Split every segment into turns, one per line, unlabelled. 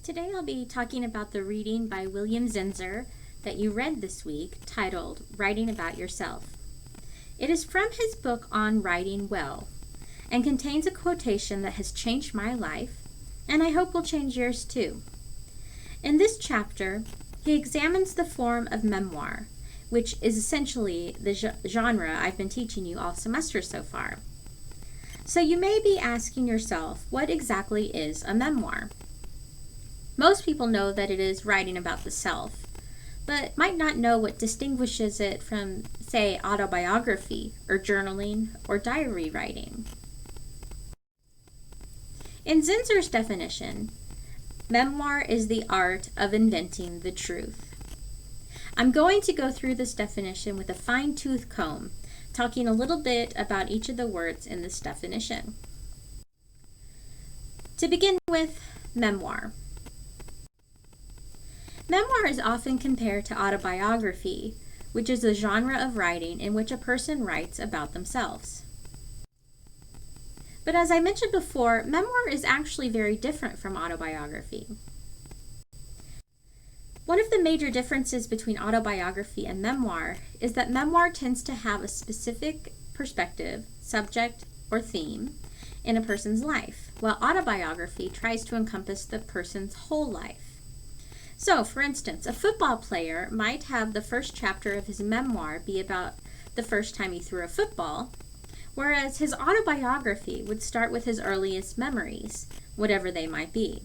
Today I'll be talking about the reading by William Zinsser that you read this week, titled Writing About Yourself. It is from his book on writing well and contains a quotation that has changed my life and I hope will change yours too. In this chapter, he examines the form of memoir, which is essentially the genre I've been teaching you all semester so far. So you may be asking yourself, what exactly is a memoir? Most people know that it is writing about the self, but might not know what distinguishes it from, say, autobiography, or journaling, or diary writing. In Zinsser's definition, memoir is the art of inventing the truth. I'm going to go through this definition with a fine-tooth comb, talking a little bit about each of the words in this definition. To begin with, memoir. Memoir is often compared to autobiography, which is a genre of writing in which a person writes about themselves. But as I mentioned before, memoir is actually very different from autobiography. One of the major differences between autobiography and memoir is that memoir tends to have a specific perspective, subject, or theme in a person's life, while autobiography tries to encompass the person's whole life. So, for instance, a football player might have the first chapter of his memoir be about the first time he threw a football, whereas his autobiography would start with his earliest memories, whatever they might be.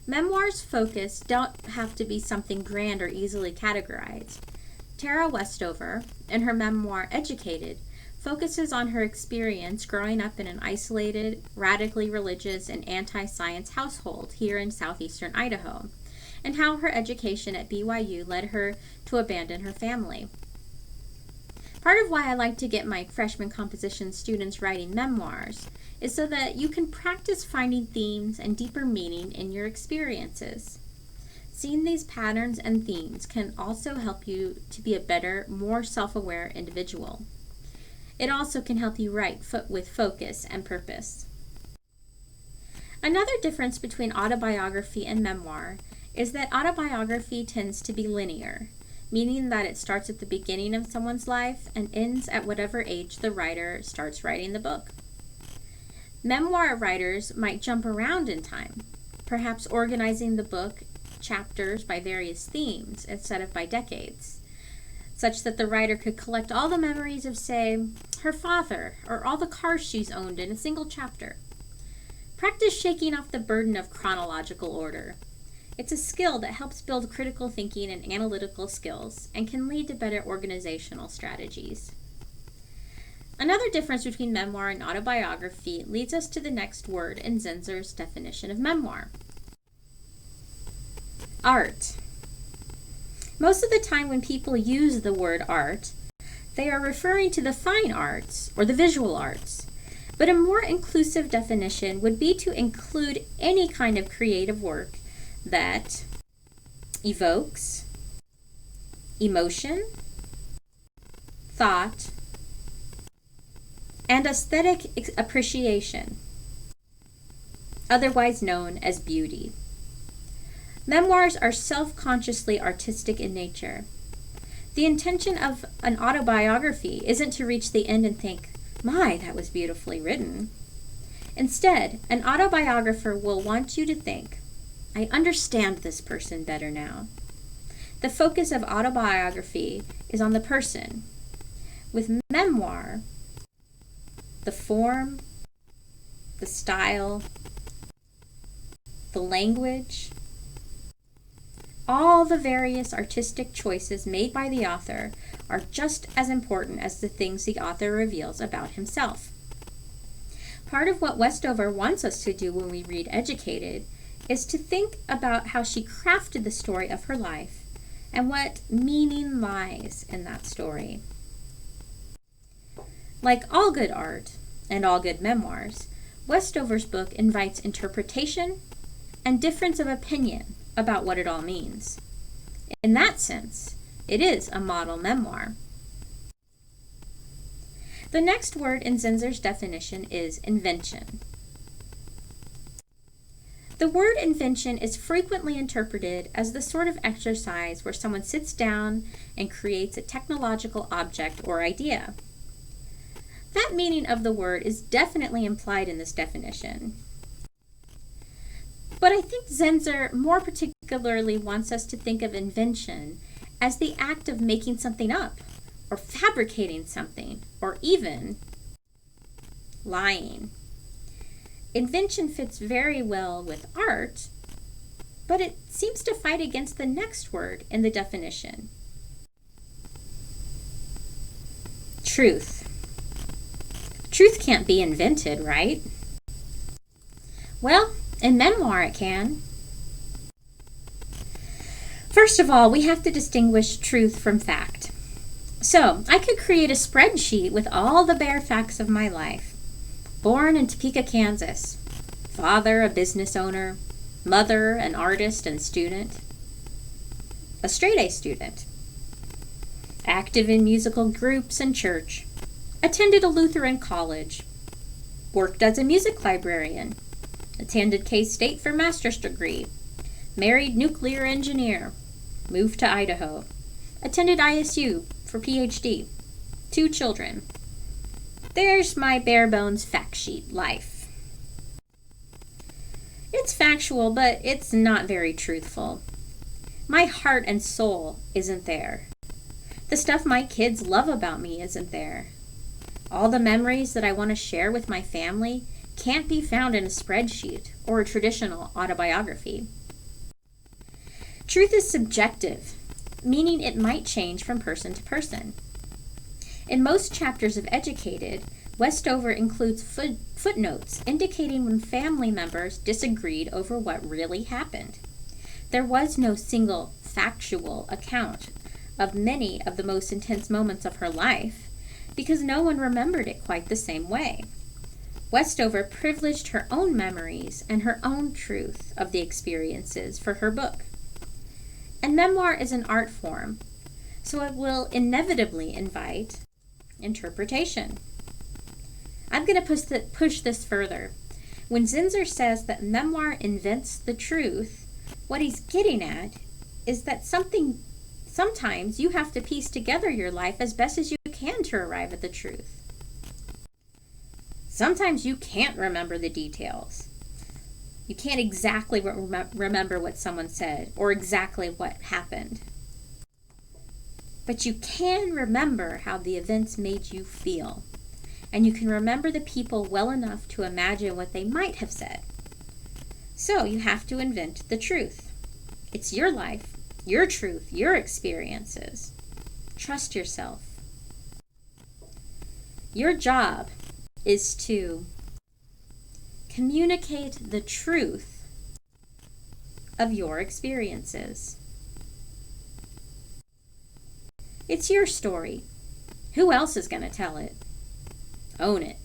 Memoir's focus don't have to be something grand or easily categorized. Tara Westover, in her memoir Educated, focuses on her experience growing up in an isolated, radically religious, and anti-science household here in southeastern Idaho, and how her education at BYU led her to abandon her family. Part of why I like to get my freshman composition students writing memoirs is so that you can practice finding themes and deeper meaning in your experiences. Seeing these patterns and themes can also help you to be a better, more self-aware individual. It also can help you write with focus and purpose. Another difference between autobiography and memoir is that autobiography tends to be linear, meaning that it starts at the beginning of someone's life and ends at whatever age the writer starts writing the book. Memoir writers might jump around in time, perhaps organizing the book chapters by various themes instead of by decades, such that the writer could collect all the memories of, say, her father or all the cars she's owned in a single chapter. Practice shaking off the burden of chronological order. It's a skill that helps build critical thinking and analytical skills and can lead to better organizational strategies. Another difference between memoir and autobiography leads us to the next word in Zinsser's definition of memoir. Art. Most of the time when people use the word art, they are referring to the fine arts or the visual arts, but a more inclusive definition would be to include any kind of creative work that evokes emotion, thought, and aesthetic appreciation, otherwise known as beauty. Memoirs are self-consciously artistic in nature. The intention of an autobiography isn't to reach the end and think, "My, that was beautifully written." Instead, an autobiographer will want you to think, "I understand this person better now." The focus of autobiography is on the person. With memoir, the form, the style, the language, all the various artistic choices made by the author are just as important as the things the author reveals about himself. Part of what Westover wants us to do when we read Educated is to think about how she crafted the story of her life and what meaning lies in that story. Like all good art and all good memoirs, Westover's book invites interpretation and difference of opinion about what it all means. In that sense, it is a model memoir. The next word in Zinsser's definition is invention. The word invention is frequently interpreted as the sort of exercise where someone sits down and creates a technological object or idea. That meaning of the word is definitely implied in this definition. But I think Zinsser more particularly wants us to think of invention as the act of making something up, or fabricating something, or even lying. Invention fits very well with art, but it seems to fight against the next word in the definition. Truth. Truth can't be invented, right? Well, in memoir it can. First of all, we have to distinguish truth from fact. So, I could create a spreadsheet with all the bare facts of my life. Born in Topeka, Kansas. Father, a business owner. Mother, an artist and student. A straight-A student. Active in musical groups and church. Attended a Lutheran college. Worked as a music librarian. Attended K-State for master's degree. Married nuclear engineer. Moved to Idaho. Attended ISU for PhD. 2 children. There's my bare bones fact sheet life. It's factual, but it's not very truthful. My heart and soul isn't there. The stuff my kids love about me isn't there. All the memories that I want to share with my family can't be found in a spreadsheet or a traditional autobiography. Truth is subjective, meaning it might change from person to person. In most chapters of Educated, Westover includes footnotes indicating when family members disagreed over what really happened. There was no single factual account of many of the most intense moments of her life because no one remembered it quite the same way. Westover privileged her own memories and her own truth of the experiences for her book. And memoir is an art form, so it will inevitably invite interpretation. I'm going to push this further. When Zinsser says that memoir invents the truth, what he's getting at is that sometimes you have to piece together your life as best as you can to arrive at the truth. Sometimes you can't remember the details. You can't exactly remember what someone said or exactly what happened. But you can remember how the events made you feel. And you can remember the people well enough to imagine what they might have said. So you have to invent the truth. It's your life, your truth, your experiences. Trust yourself. Your job is to communicate the truth of your experiences. It's your story. Who else is going to tell it? Own it.